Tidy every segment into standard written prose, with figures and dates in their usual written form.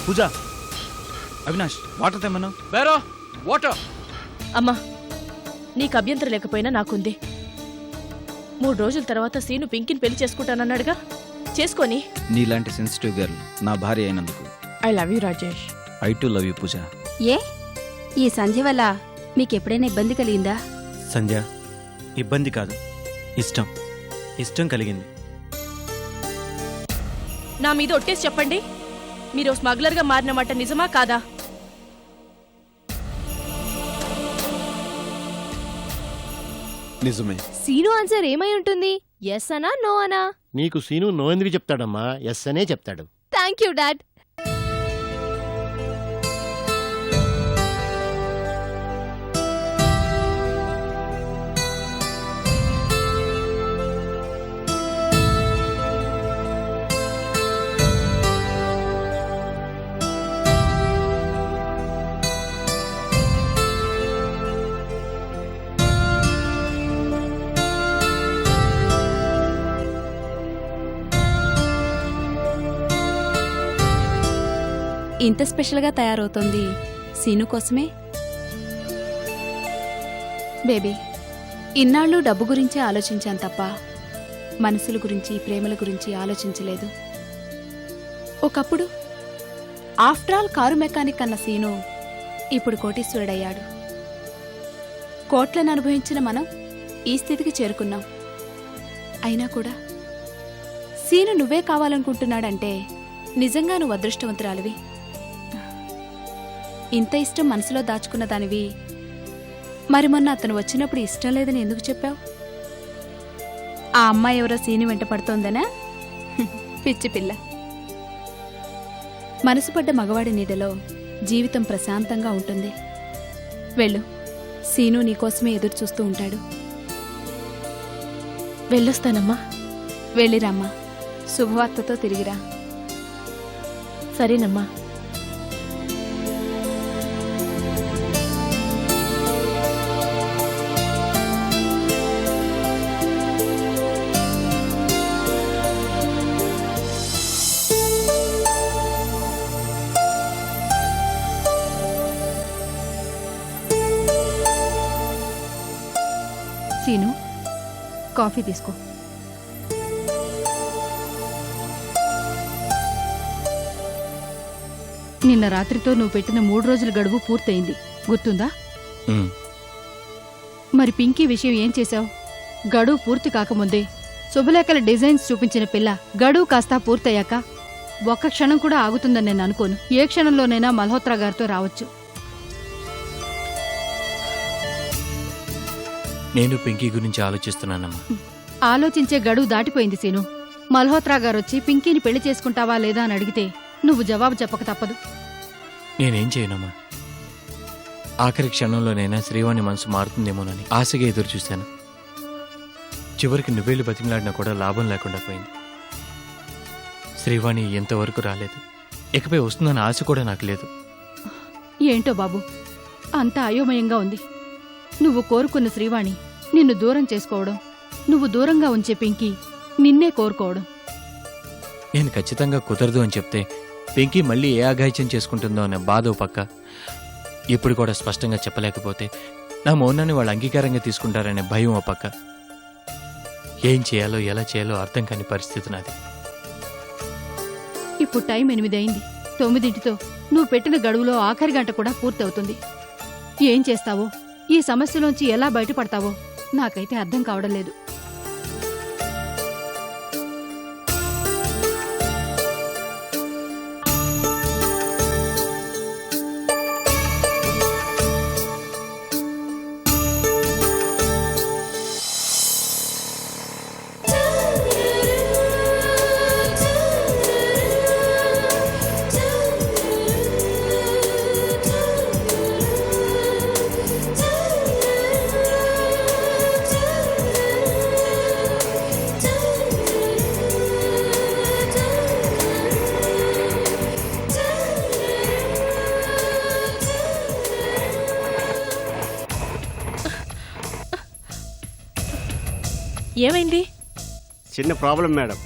పూజ, Avinash water తెమ్మను. Bera water. అమ్మా, నీకు అభ్యంతరం లేకపోయినా నాకుంది. 3 రోజుల తర్వాత సీను పింకిని పెళ్లి చేసుకుంటానన్నాడుగా, చేసుకొని. నీలాంటి సెన్సిటివ్ గర్ల్ నా భార్య అయినందుకు I love you Rajesh. I too love you Pooja. ఏ ఈ సంధ్య వల్ల మీకెప్పుడైనా ఇబ్బంది కలిగిందా? సంధ్య, ఇబ్బంది కాదు, ఇష్టం. ఇష్టం కలిగింది. నా మీద ఒట్టేసి చెప్పండి, మీరు స్మగ్లర్గా మారిన మాట నిజమా కాదా? నిజమే. సీను ఆన్సర్ ఏమై ఉంటుంది? ఎస్ అనా నో అనా? నీకు సీను నో ఎందుకు చెప్తాడమ్మా, ఎస్ అనే చెప్తాడు. Thank you dad. ఇంత స్పెషల్గా తయారవుతోంది సీను కోసమే. బేబీ, ఇన్నాళ్ళు డబ్బు గురించే ఆలోచించాను తప్ప మనసుల గురించి, ప్రేమల గురించి ఆలోచించలేదు. ఒకప్పుడు ఆఫ్టర్ ఆల్ కారు మెకానిక్ అన్న సీను ఇప్పుడు కోటీశ్వరుడయ్యాడు. కోట్లను అనుభవించిన మనం ఈ స్థితికి చేరుకున్నాం. అయినా కూడా సీను నువ్వే కావాలనుకుంటున్నాడంటే నిజంగా నువ్వు అదృష్టవంతురాలివి. ఇంత ఇష్టం మనసులో దాచుకున్న దానివి మరి మొన్న అతను వచ్చినప్పుడు ఇష్టం లేదని ఎందుకు చెప్పావు? ఆ అమ్మాయి ఎవరో సీను వెంట పడుతోందనా? పిచ్చి పిల్ల. మనసుపడ్డ మగవాడి నీడలో జీవితం ప్రశాంతంగా ఉంటుంది. వెళ్ళు, సీను నీకోసమే ఎదురు చూస్తూ ఉంటాడు. వెళ్ళొస్తానమ్మా. వెళ్ళిరామ్మా, శుభవార్తతో తిరిగిరా. సరేనమ్మా. సీను, కాఫీ తీసుకో. నిన్న రాత్రితో నువ్వు పెట్టిన 3 రోజుల గడువు పూర్తయింది, గుర్తుందా? మరి పింకీ విషయం ఏం చేశావు? గడువు పూర్తి కాకముందే శుభలేఖల డిజైన్స్ చూపించిన పిల్ల గడువు కాస్తా పూర్తయ్యాక ఒక్క క్షణం కూడా ఆగుతుందని నేను అనుకోను. ఏ క్షణంలోనైనా మల్హోత్రా గారితో రావచ్చు. నేను పింకీ గురించి ఆలోచిస్తున్నానమ్మా. ఆలోచించే గడువు దాటిపోయింది సీను. మల్హోత్రా గారొచ్చి పింకీని పెళ్లి చేసుకుంటావా లేదా అని అడిగితే నువ్వు జవాబు చెప్పక తప్పదు. నేనేం చేయనమ్మా. ఆఖరి క్షణంలోనైనా శ్రీవాణి మనసు మారుతుందేమోనని ఆశగా ఎదురు చూశాను. చివరికి నువ్వేళ్ళు బతిమలాడినా కూడా లాభం లేకుండా పోయింది. శ్రీవాణి ఎంతవరకు రాలేదు. ఇకపై వస్తుందన్న ఆశ కూడా నాకు లేదు. ఏంటో బాబు, అంత అయోమయంగా ఉంది. నువ్వు కోరుకున్న శ్రీవాణి నిన్ను దూరం చేసుకోవడం, నువ్వు దూరంగా ఉంచే పింకీ నిన్నే కోరుకోవడం. నేను ఖచ్చితంగా కుదరదు అని చెప్తే పింకీ మళ్ళీ ఏ అఘాయిత్యం చేసుకుంటుందో అనే బాధ ఓ పక్క, ఇప్పుడు కూడా స్పష్టంగా చెప్పలేకపోతే నా మౌనాన్ని వాళ్ళు అంగీకారంగా తీసుకుంటారనే భయం ఓ పక్క. ఏం చేయాలో ఎలా చేయాలో అర్థం కాని పరిస్థితి నాది. ఇప్పుడు టైం 8 అయింది. 9ంటితో నువ్వు పెట్టిన గడువులో ఆఖరి గంట కూడా పూర్తవుతుంది. ఏం చేస్తావో, ఈ సమస్యలోంచి ఎలా బయటపడతావో నాకైతే అర్థం కావడం లేదు. ఏమైంది? చిన్న ప్రాబ్లం మేడం.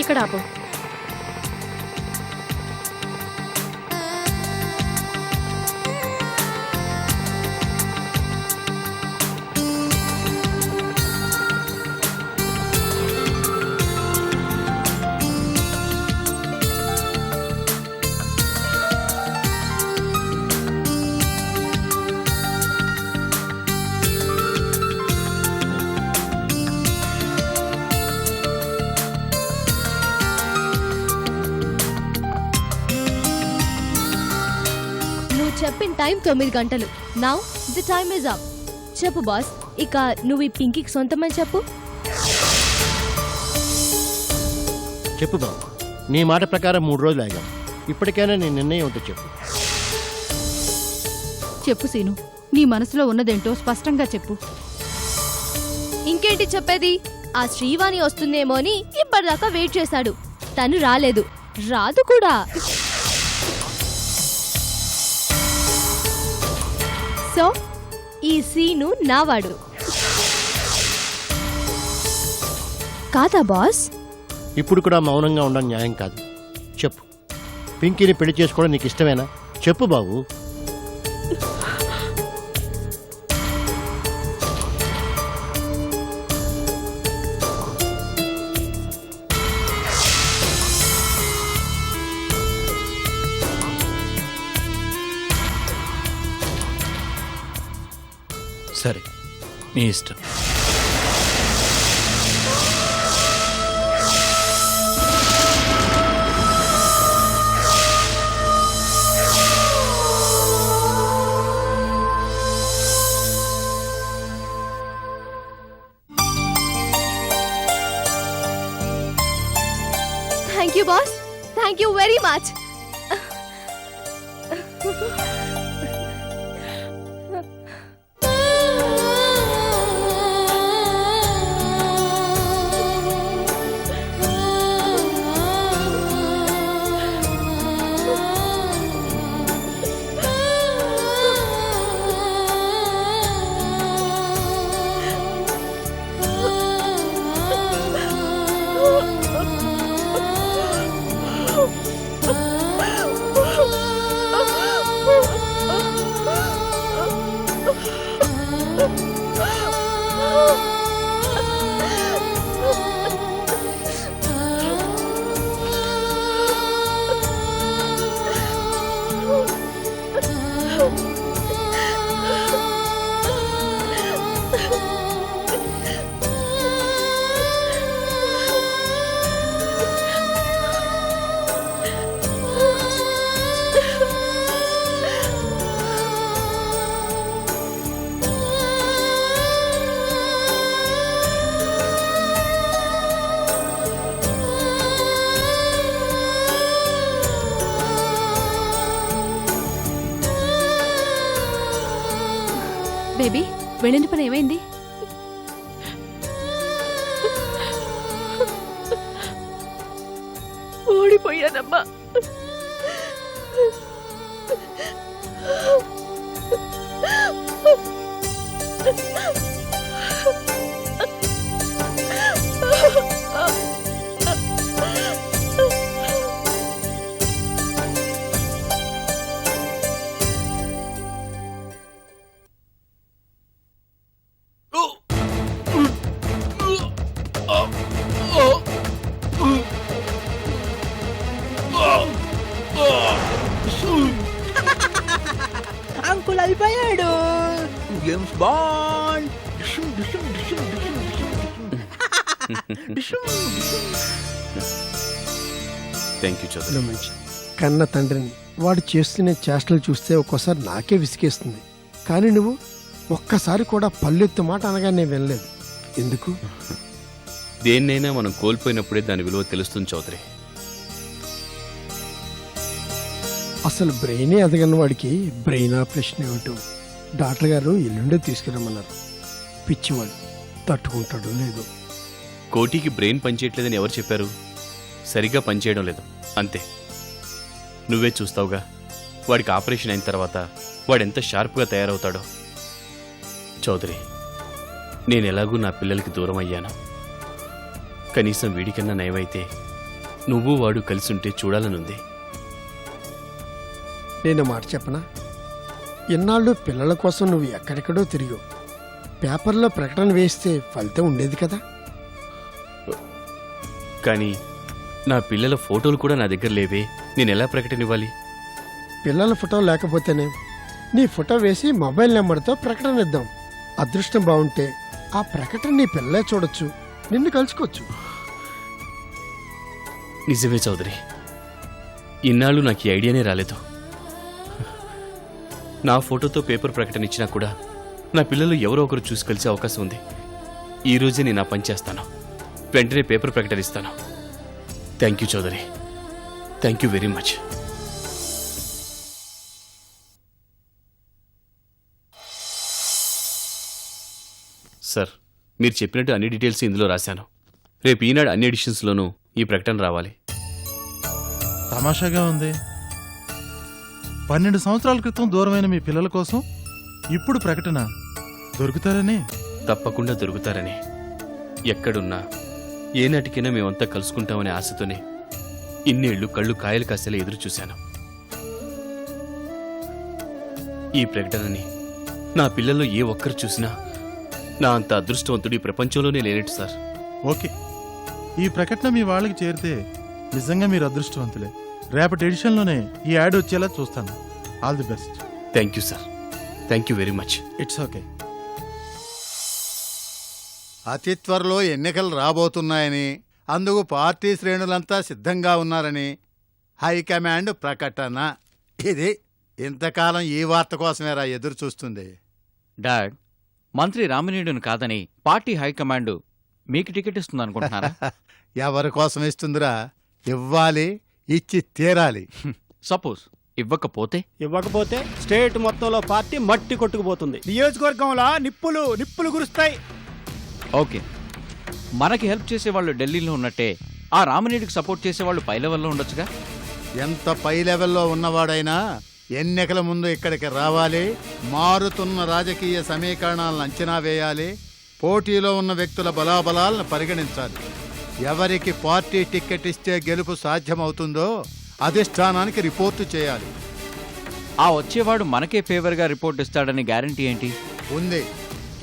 ఇక్కడ ఆపు. నువ్వు చెప్పిన టైం 9 గంటలు. Now the time is up. చెప్పు బాస్, ఇక నువ్వు ఈ పింకీకి సొంతమని చెప్పు. చెప్పు బాబు, నీ మాట ప్రకారం 3 రోజులు ఆగాం. ఇప్పటికైనా నీ నిర్ణయం ఉంటే చెప్పు. చెప్పు సీను, నీ మనసులో ఉన్నదేంటో స్పష్టంగా చెప్పు. ఇంకేంటి చెప్పేది? ఆ శ్రీవాణి వస్తుందేమో అని ఇప్పటిదాకా వెయిట్ చేశాడు. తను రాలేదు, రాదు కూడా. సో ఈ సీను నావాడు కాదా బాస్? ఇప్పుడు కూడా మౌనంగా ఉండడం న్యాయం కాదు. చెప్పు, పింకీని పెళ్లి చేసుకోవడం నీకు ఇష్టమేనా? చెప్పు బాబు. సరే, నీ ఇష్టం. Thank you boss, thank you very much. Baby, వెళ్ళిన పని ఏమైంది? ఓడిపోయానమ్మా. అంకుల్ అయిపోయాడు. James Bond. Thank you Chowdary. కన్న తండ్రిని వాడు చేస్తున్న చేష్టలు చూస్తే ఒక్కోసారి నాకే విసిగేస్తుంది. కానీ నువ్వు ఒక్కసారి కూడా పల్లెత్తు మాట అనగా నేను వినలేదు. ఎందుకు? దేన్నైనా మనం కోల్పోయినప్పుడే దాని విలువ తెలుస్తుంది చౌదరి. అసలు బ్రెయినే ఎదగని వాడికి బ్రెయిన్ ఆపరేషన్ ఏమిటో డాక్టర్ గారు ఎల్లుండే తీసుకురమ్మన్నారు. పిచ్చివాడు తట్టుకుంటాడు లేదు. కోటికి బ్రెయిన్ పనిచేయట్లేదని ఎవరు చెప్పారు? సరిగ్గా పనిచేయడం లేదు అంతే. నువ్వే చూస్తావుగా, వాడికి ఆపరేషన్ అయిన తర్వాత వాడెంత షార్ప్గా తయారవుతాడో. చౌదరి, నేను ఎలాగూ నా పిల్లలకి దూరం అయ్యాను. కనీసం వీడికన్నా నయమైతే నువ్వు వాడు కలిసుంటే చూడాలనుంది. నేను మాట చెప్పనా, ఇన్నాళ్ళు పిల్లల కోసం నువ్వు ఎక్కడెక్కడో తిరిగావు. పేపర్లో ప్రకటన వేస్తే ఫలితం ఉండేది కదా. కానీ నా పిల్లల ఫోటోలు కూడా నా దగ్గర లేవే, నేను ఎలా ప్రకటన ఇవ్వాలి? పిల్లల ఫోటో లేకపోతేనే నీ ఫోటో వేసి మొబైల్ నెంబర్తో ప్రకటన ఇద్దాం. అదృష్టం బాగుంటే ఆ ప్రకటన నీ పిల్లలే చూడొచ్చు, నిన్ను కలుసుకోవచ్చు. నిజమే చౌదరి, ఇన్నాళ్ళు నాకు ఈ ఐడియానే రాలేదు. నా ఫోటోతో పేపర్ ప్రకటన ఇచ్చినా కూడా నా పిల్లలు ఎవరో ఒకరు చూసి కలిసే అవకాశం ఉంది. ఈ రోజే నేను ఆ పని చేస్తాను. వెంటనే పేపర్ ప్రకటనిస్తాను. Thank you Chowdary, thank you very much. Sir, మీరు చెప్పినట్టు అన్ని డీటెయిల్స్ ఇందులో రాశాను. రేపు ఈనాడు అన్ని ఎడిషన్స్లోనూ ఈ ప్రకటన రావాలి. తమాషాగా ఉంది. 12 సంవత్సరాల క్రితం దూరమైన మీ పిల్లల కోసం ఇప్పుడు ప్రకటన దొరుకుతారని? తప్పకుండా దొరుకుతారని. ఎక్కడున్నా ఏనాటికైనా మేమంతా కలుసుకుంటామనే ఆశతోనే ఇన్నేళ్లు కళ్ళు కాయలు కాసేలా ఎదురు చూశాను. ఈ ప్రకటనని నా పిల్లల్లో ఏ ఒక్కరు చూసినా నా అంత అదృష్టవంతుడు ఈ ప్రపంచంలోనే లేనట్టు సార్. ఓకే, ఈ ప్రకటన మీ వాళ్ళకి చేరితే నిజంగా మీరు అదృష్టవంతులే. రేపటి ఎడిషన్లోనే ఈ యాడ్ వచ్చేలా చూస్తాను. All the best. Thank you sir, thank you very much. It's okay. అతి త్వరలో ఎన్నికలు రాబోతున్నాయని, అందుకు పార్టీ శ్రేణులంతా సిద్ధంగా ఉన్నారని హైకమాండ్ ప్రకటన. ఇది ఇంతకాలం ఈ వార్త కోసమేరా ఎదురు చూస్తుంది. డాడ్, మంత్రి రామినేడును కాదని పార్టీ హైకమాండ్ మీకు టికెట్ ఇస్తుంది అనుకుంటున్నారా? ఎవరి కోసం ఇస్తుందిరా? ఇవ్వాలి, ఇచ్చి తీరాలి. సపోజ్ ఇవ్వకపోతే స్టేట్ మొత్తంలో పార్టీ మట్టి కొట్టుకుపోతుంది. నియోజకవర్గంలో నిప్పులు గురుస్తాయి. ఓకే, మనకి హెల్ప్ చేసేవాళ్ళు ఢిల్లీలో ఉన్నట్టే ఆ రామినేడికి సపోర్ట్ చేసేవాళ్ళు పై లెవెల్లో ఉండొచ్చుగా. ఎంత పై లెవెల్లో ఉన్నవాడైనా ఎన్నికల ముందు ఇక్కడికి రావాలి, మారుతున్న రాజకీయ సమీకరణాలను అంచనా వేయాలి, పోటీలో ఉన్న వ్యక్తుల బలాబలాలను పరిగణించాలి. ఎవరికి పార్టీ టికెట్ ఇస్తే గెలుపు సాధ్యమవుతుందో అధిష్టానానికి రిపోర్టు చేయాలి. ఆ వచ్చేవాడు మనకే ఫేవర్గా రిపోర్ట్ ఇస్తాడని గ్యారంటీ ఏంటి? ఉంది,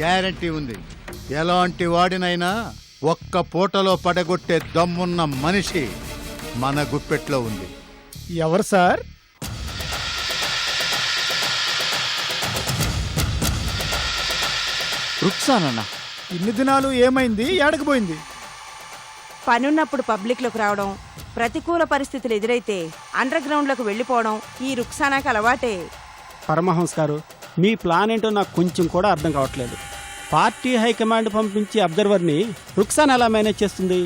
గ్యారంటీ ఉంది. ఎలాంటి వాడినైనా ఒక్క పూటలో పడగొట్టే దమ్మున్న మనిషి మన గుప్పెట్లో ఉంది. ఎవరు సార్? రుక్సానన్నా. ఇన్ని దినాలు ఏమైంది? ఏడకపోయింది? పనున్నప్పుడు పబ్లిక్లోకి రావడం, ప్రతికూల పరిస్థితులు ఎదురైతే అండర్ గ్రౌండ్లోకి వెళ్ళిపోవడం ఈ రుక్సానాకి అలవాటే. పరమహంస గారు, మీ ప్లాన్ ఏంటో నాకు కొంచెం కూడా అర్థం కావట్లేదు. పార్టీ హైకమాండ్ పంపించి అబ్జర్వర్ని రుక్సానా ఎలా మేనేజ్ చేస్తుంది?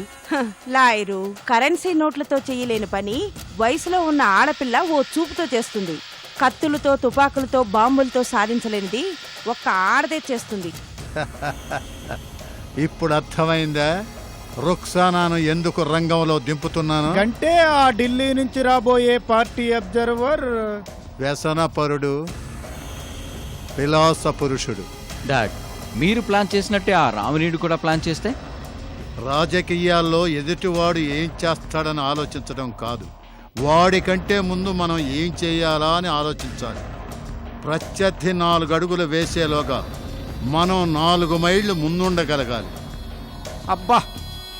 లాయరు కరెన్సీ నోట్లతో చేయలేని పని వయసులో ఉన్న ఆడపిల్ల ఓ చూపుతో చేస్తుంది. కత్తులతో, తుపాకులతో, బాంబులతో సాధించలేనిది ఒక్క ఆడదే చేస్తుంది. ఇప్పుడు అర్థమైందా రుక్సానాను ఎందుకు రంగంలో దింపుతున్నాను? అంటే ఆ ఢిల్లీ నుంచి రాబోయే పార్టీ అబ్జర్వర్ వ్యసనపరుడు, విలాస పురుషుడు. డాడ్, మీరు ప్లాన్ చేసినట్టే ఆ రామినేడు కూడా ప్లాన్ చేస్తే? రాజకీయాల్లో ఎదుటివాడు ఏం చేస్తాడని ఆలోచించడం కాదు, వాడికంటే ముందు మనం ఏం చేయాలా అని ఆలోచించాలి. ప్రత్యర్థి 4 అడుగులు వేసేలోగా మనం 4 మైళ్ళు ముందుండగలగాలి. అబ్బా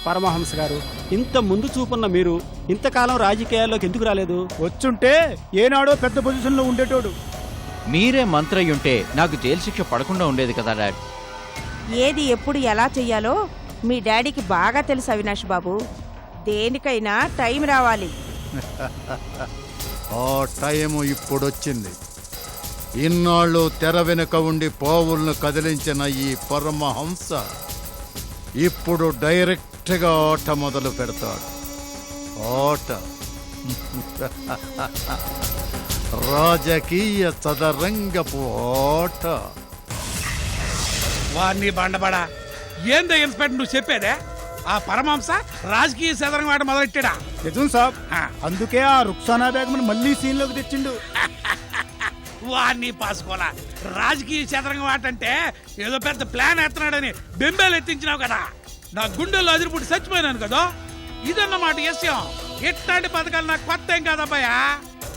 పరమహంస గారు, ఇంత ముందు చూపున్న మీరు ఇంతకాలం రాజకీయాల్లోకి ఎందుకు రాలేదు? వచ్చుంటే ఏనాడో పెద్ద పొజిషన్లో ఉండేటోడు. మీరే మంత్రి అయ్యుంటే నాకు జైలు శిక్ష పడకుండా ఉండేది కదా డాడ్. ఏది ఎప్పుడు ఎలా చెయ్యాలో మీ డాడీకి బాగా తెలుసు అవినాష్ బాబు. దేనికైనా టైం రావాలి. ఆ టైము ఇప్పుడొచ్చింది. ఇన్నాళ్ళు తెర వెనుక ఉండి పావులను కదిలించిన ఈ పరమహంస ఇప్పుడు డైరెక్ట్గా ఆట మొదలు పెడతాడు. ఆట రాజకీయ చదరంగపు ఆట. వారిని బండబడా ఏందో ఇన్స్పెక్టర్ నువ్వు చెప్పేదే? ఆ పరమహంస రాజకీయ సదరం ఆట మొదలెట్టాడా? నిజం సాబ్, అందుకే ఆ రుక్సానా బేగం మళ్ళీ సీన్లోకి తెచ్చిండు. వారిని పాసుకోలా. రాజకీయ చదరంగం ఆట అంటే ఏదో పెద్ద ప్లాన్ ఎత్తనాడని బెంబేలు ఎత్తించినావు కదా. నా గుండెల్లో అదిరిపుట్టి చచ్చిపోయినాను కదా. ఇదన్నమాట విషయం. ఇట్లాంటి పథకాలు నాకు కొత్త ఏం కాదబ్బాయా.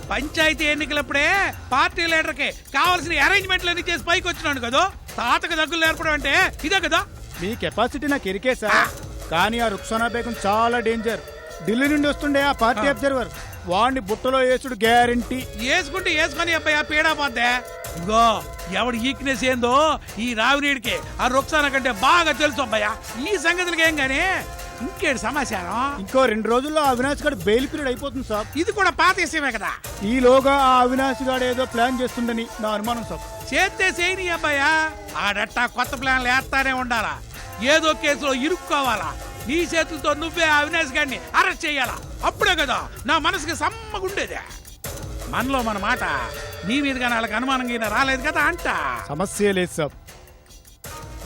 పంచాయతీ ఎన్నికలప్పుడే పార్టీ లీడర్కి కావాల్సిన అరేంజ్మెంట్లన్నీ చేసి పైకి వచ్చినాడు కదా. తాతకు దగ్గులు నేర్పడం అంటే ఇదే కదా. మీ కెపాసిటీ నాకు ఎరికే సార్, కానీ ఆ రుక్సానా బేగం చాలా డేంజర్. ఢిల్లీ నుండి వస్తుండే ఆ పార్టీ అబ్జర్వర్, వాడిని బుట్టలో వేసుడు గ్యారంటీ. వేసుకుంటే వేసుకొని అబ్బాయి పీడా పోద్దే. ఇగో ఎవడి ఈక్నెస్ ఏందో ఈ రావినీడికి ఆ రుక్సానా కంటే బాగా తెలుసు అబ్బాయా. ఈ సంగతులకి ఏం గానీ ఇంకేడు సమాచారం. ఇంకో 2 రోజుల్లో అవినాష్ గారు బెయిల్ పీరియడ్ అయిపోతుంది సార్. ఇది కూడా పాత విషయమే కదా. ఈలోగా ఆ అవినాష్ గారు ఏదో ప్లాన్ చేస్తుందని నా అనుమానం సార్. చేస్తే చేయని అబ్బాయా, ఆడట్టా కొత్త ప్లాన్లు వేస్తానే ఉండాలా. ఏదో కేసులో ఇరుక్కోవాలా. నీ చేతులతో నువ్వే అవినాష్ గారిని అరెస్ట్ చేయాలా. అప్పుడే కదా నా మనసుకి సమ్మగుండేదే. మనలో మన మాట నీ మీదుగా వాళ్ళకి అనుమానంగా రాలేదు కదా అంట. సమస్య లేదు సార్.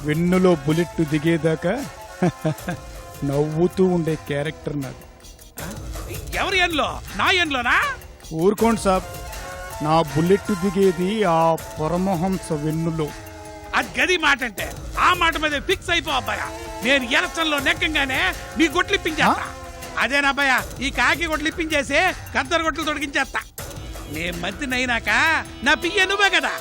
వెన్నులో బుల్లెట్ దిగేదాకా నవ్వుతూ ఉండే క్యారెక్టర్ నాది. ఎవరి ఎండ్లో? నా ఎండ్లోనా? ఊరుకోండి సార్, నా బుల్లెట్ దిగేది ఆ పరమహంస వెన్నులో. అది గది మాట అంటే ఆ మాట మీద ఫిక్స్ అయిపో అబ్బాయా. నేను ఎలక్షన్ లో నెక్కంగానే నీ గొట్లు ఇప్పించేస్తా. అదేనబ్బాయా, ఈ కాకి గొట్లు ఇప్పించేసి కద్దరు గొట్లు తొడిగించేస్తా. నేను మంత్రిని అయినాక నా పియ్య నువ్వే కదా.